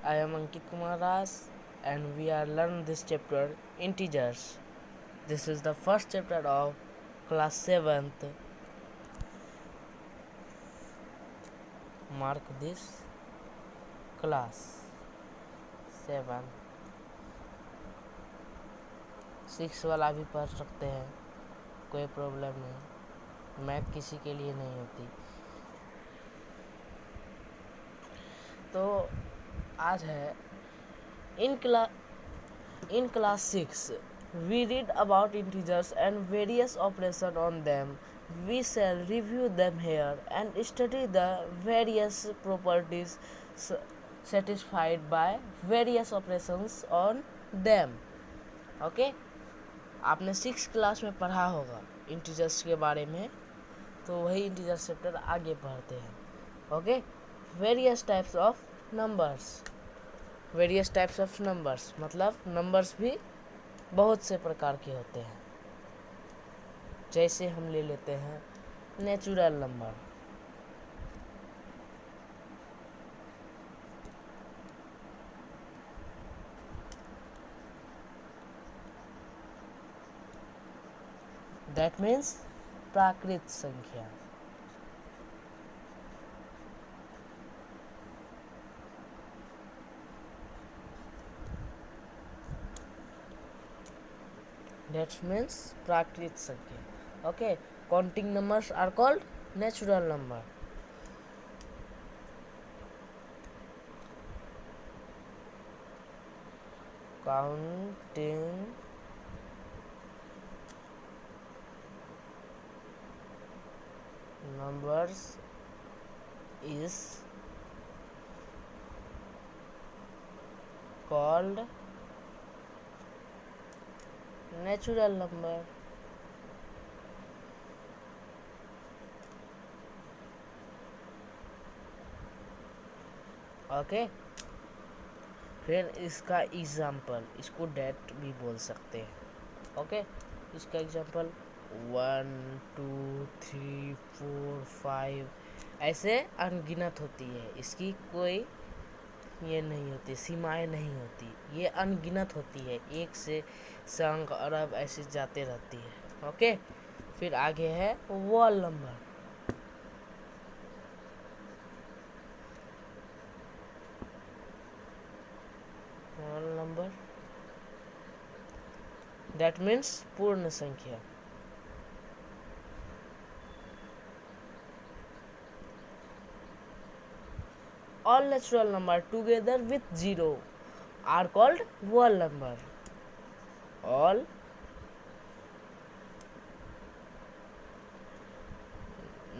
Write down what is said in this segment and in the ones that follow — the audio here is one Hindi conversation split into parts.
I am Ankit Kumar Ras and we are learning this chapter integers. This is the first chapter of class 7th. Mark this class 7 6 वाला भी पढ़ सकते हैं, कोई प्रॉब्लम नहीं, मैथ किसी के लिए नहीं होती। तो आज है in class 6 we read about integers and various operations on them. We shall review them here and study the various properties satisfied by various operations on them. Okay? आपने 6 क्लास में पढ़ा होगा इंटीजर्स के बारे में, तो वही इंटीजर चैप्टर आगे पढ़ते हैं। Okay, various types of numbers मतलब नंबर्स भी बहुत से प्रकार के होते हैं। जैसे हम ले लेते हैं नेचुरल नंबर। दैट मीन्स प्राकृत संख्या। That means प्राकृत संख्या। Okay, counting numbers are called natural number. Counting numbers is called natural number. Okay, फिर इसका एग्जाम्पल, इसको डेट भी बोल सकते हैं। ओके, इसका एग्जाम्पल 1 2 3 4 5 ऐसे अनगिनत होती है। इसकी कोई ये नहीं होती, सीमाएं नहीं होती, ये अनगिनत होती है, एक से संख अरब ऐसे जाते रहती है। ओके, फिर आगे है wall number. Wall number that means पूर्ण संख्या। All natural number together with zero are called whole number. All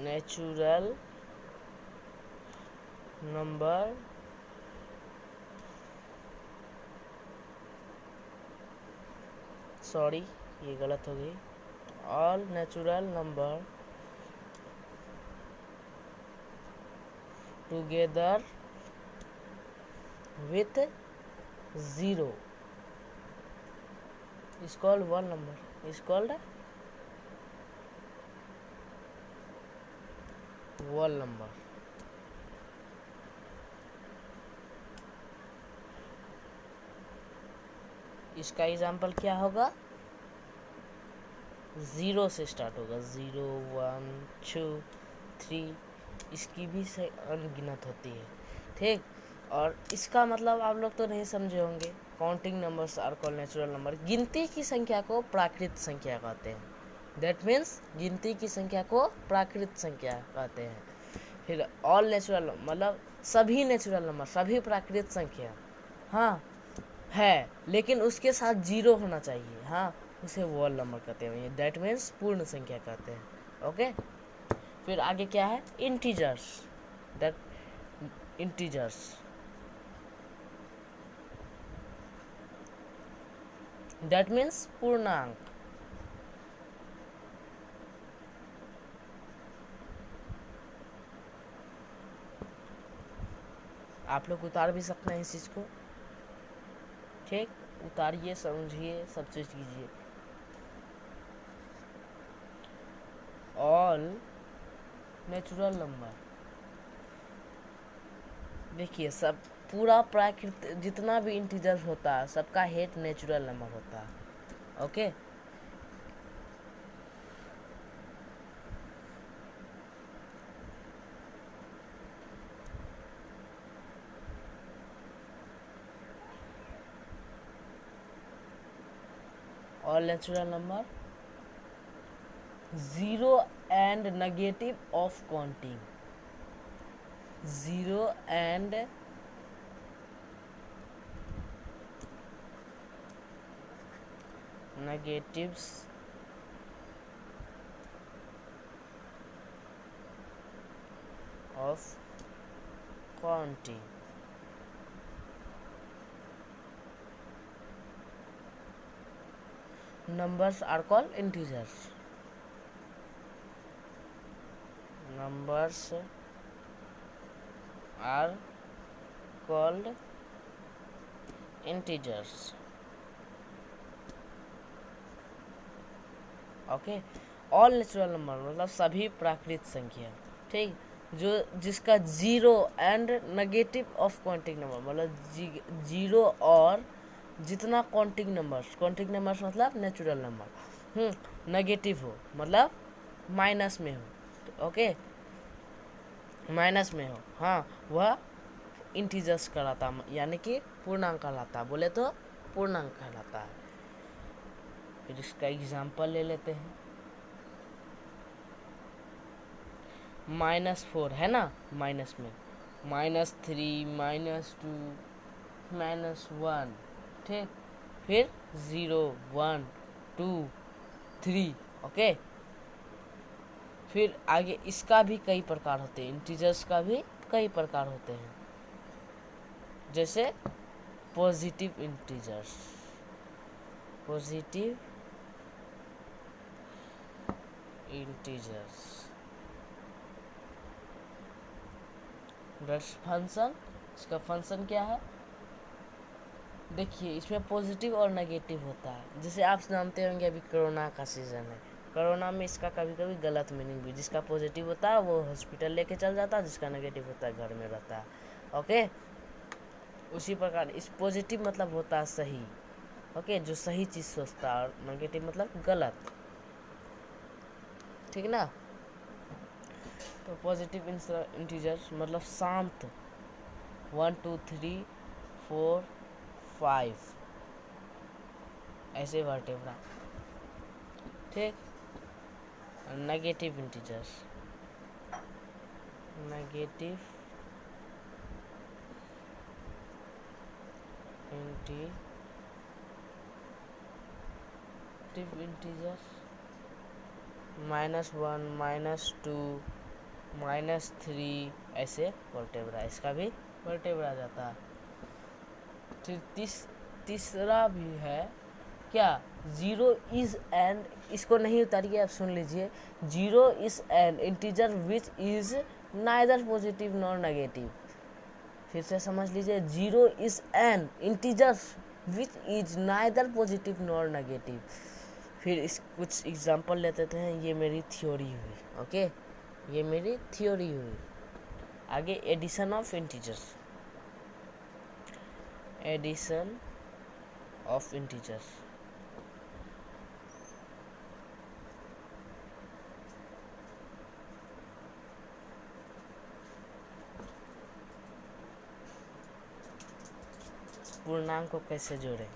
natural number sorry ये गलत हो गई। All natural number together with zero is called one number, is called whole number. इसका एग्जाम्पल क्या होगा? 0 से स्टार्ट होगा, 0 1 2 3, इसकी भी अनगिनत होती है। ठीक, और इसका मतलब आप लोग तो नहीं समझे होंगे। Counting numbers are called natural number. गिनती की संख्या को प्राकृत संख्या कहते हैं। दैट मीन्स गिनती की संख्या को प्राकृत संख्या कहते हैं। फिर ऑल नेचुरल मतलब सभी नेचुरल नंबर, सभी प्राकृत संख्या हाँ है, लेकिन उसके साथ जीरो होना चाहिए, हाँ, उसे वॉल नंबर कहते हैं। दैट मीन्स पूर्ण संख्या कहते हैं। ओके, फिर आगे क्या है? इंटीजर्स। दैट मीन्स पूर्णांक। आप लोग उतार भी सकते हैं इस चीज को। ठीक, उतारिए, समझिए, सब चीज कीजिए। ऑल नेचुरल नंबर, देखिए सब पूरा प्राकृतिक जितना भी इंटीजर होता है सबका हेड नेचुरल नंबर होता है। Okay, all natural number, zero and negative of counting, zero and negatives of counting, numbers are called integers, numbers are called integers। Okay, all natural number मतलब सभी प्राकृतिक संख्या, ठीक, जो जिसका zero and negative of counting number मतलब जीरो और जितना काउंटिंग नंबर्स मतलब नेचुरल नंबर नेगेटिव हो मतलब माइनस में हो, ओके, माइनस में हो, हाँ, वह इंटीजर्स कहलाता है, यानी कि पूर्णांक कहलाता है, बोले तो पूर्णांक कहलाता है। फिर इसका एग्जाम्पल ले लेते हैं। -4 है ना, माइनस में -3 -2 -1, ठीक, फिर 0 1 2 3, ओके। फिर आगे इसका भी कई प्रकार होते हैं, इंटीजर्स का भी कई प्रकार होते हैं, जैसे positive integers, positive integers, function, इसका फंक्शन क्या है, देखिए इसमें पॉजिटिव और नेगेटिव होता है। जैसे आप जानते होंगे अभी कोरोना का सीज़न है, कोरोना में इसका कभी कभी गलत मीनिंग भी, जिसका पॉजिटिव होता है वो हॉस्पिटल लेके चल जाता है, जिसका नेगेटिव होता है घर में रहता है, ओके। उसी प्रकार इस पॉजिटिव मतलब होता है सही, ओके, जो सही चीज़ सोचता है, और नेगेटिव मतलब गलत, ठीक ना। तो पॉजिटिव इंटीजर्स मतलब शांत 1 2 3 4 5 ऐसे वर्टेब्रा, ठीक। नेगेटिव इंटीजर्स, नेगेटिव इंटीजर्स -1 -2 -3 ऐसे वर्टेब्रा, इसका भी वर्टेब्रा जाता है। फिर तीसरा भी है क्या, जीरो इज एन, इसको नहीं उतारिए, आप सुन लीजिए, zero is an integer which is neither positive nor negative. फिर से समझ लीजिए, zero is an integer which is neither positive nor negative. फिर इस कुछ एग्जांपल लेते हैं, ये मेरी थ्योरी हुई, ओके, ये मेरी थ्योरी हुई। आगे addition of integers, addition of integers, पूर्णांक को कैसे जोड़ें,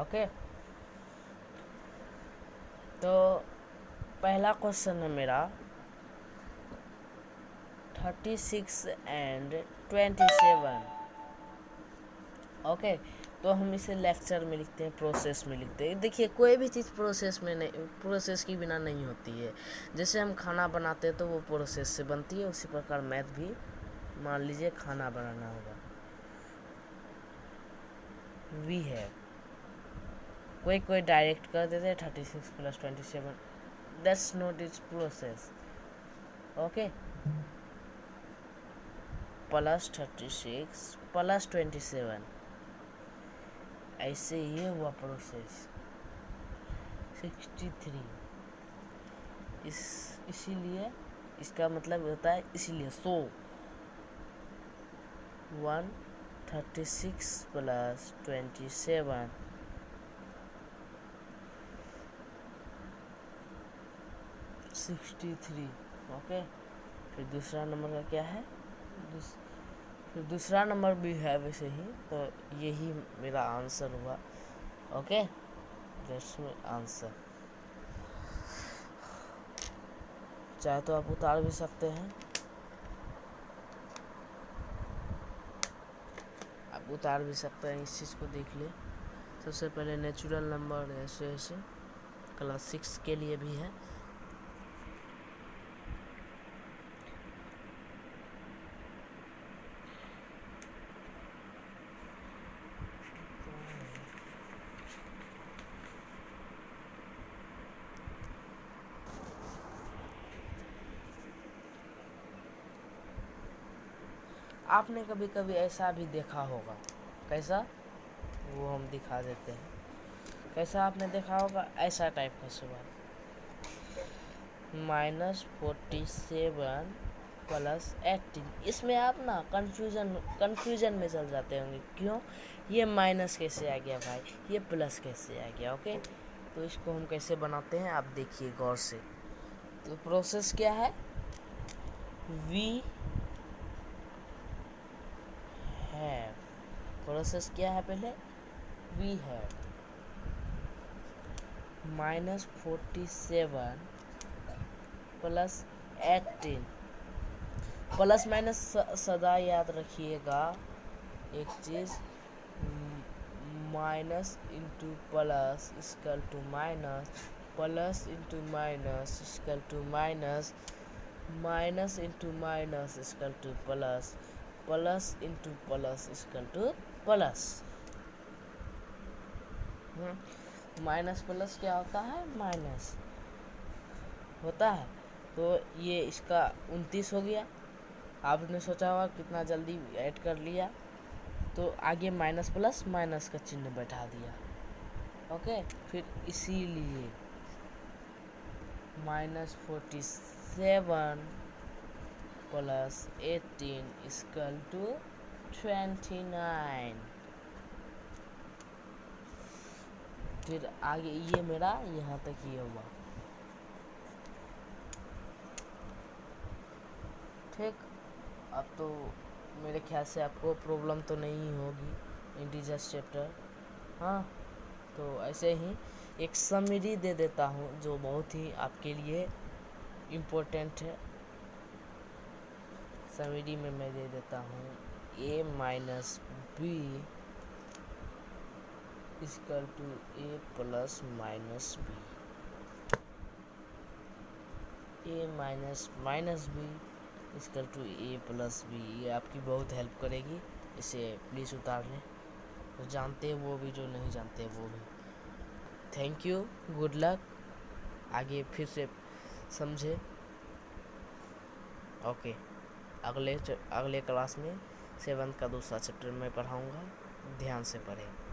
ओके। तो पहला क्वेश्चन है मेरा 36 एंड 27, ओके। तो हम इसे लेक्चर में लिखते हैं, प्रोसेस में लिखते हैं। देखिए कोई भी चीज़ प्रोसेस में नहीं, प्रोसेस के बिना नहीं होती है। जैसे हम खाना बनाते हैं तो वो प्रोसेस से बनती है, उसी प्रकार मैथ भी मान लीजिए खाना बनाना होगा, वी है, कोई डायरेक्ट कर देते हैं 36 + 27, that's not it's process, okay. +36 + 27 ऐसे ये हुआ प्रोसेस, 63 इसीलिए इसका मतलब होता है इसीलिए। सो 136 प्लस 27 63। ओके, फिर दूसरा नंबर का क्या है, फिर दूसरा नंबर भी है वैसे ही, तो यही मेरा आंसर हुआ। Okay, that's my answer. चाहे तो आप उतार भी सकते हैं, आप उतार भी सकते हैं, इस चीज़ को देख ले। सबसे पहले नेचुरल नंबर ऐसे ऐसे क्लास 6 के लिए भी है। आपने कभी कभी ऐसा भी देखा होगा, कैसा, वो हम दिखा देते हैं। कैसा आपने देखा होगा, ऐसा टाइप का सवाल, -47 प्लस 18। इसमें आप ना कंफ्यूजन में चल जाते होंगे, क्यों, ये माइनस कैसे आ गया भाई, ये प्लस कैसे आ गया। ओके, तो इसको हम कैसे बनाते हैं आप देखिए गौर से। तो प्रोसेस क्या है, वी हैव, प्रोसेस क्या है, पहले we have -47 plus 18। Plus minus सदा याद रखिएगा एक चीज़, minus into plus equal to minus, plus into minus equal to minus, minus into minus equal to plus, plus into plus equal to plus. Minus plus क्या होता है, माइनस होता है। तो ये इसका 29 हो गया। आपने सोचा होगा कितना जल्दी ऐड कर लिया, तो आगे माइनस प्लस माइनस का चिन्ह बैठा दिया। ओके, फिर इसीलिए -47 प्लस 18 इक्वल टू 29। फिर आगे ये मेरा यहाँ तक ये हुआ, ठीक। अब तो मेरे ख्याल से आपको प्रॉब्लम तो नहीं होगी इंटीजर्स चैप्टर। हाँ, तो ऐसे ही एक समरी दे देता हूँ जो बहुत ही आपके लिए इम्पोर्टेंट है। समरी में मैं दे देता हूँ a minus B equal to a plus minus B, a minus B equal to a plus B. ये आपकी बहुत हेल्प करेगी, इसे प्लीज़ उतार लें, तो जानते हैं वो भी, जो नहीं जानते वो भी। थैंक यू, गुड लक, आगे फिर से समझे। ओके, अगले क्लास में 7th का दूसरा चैप्टर मैं पढ़ाऊँगा, ध्यान से पढ़ें।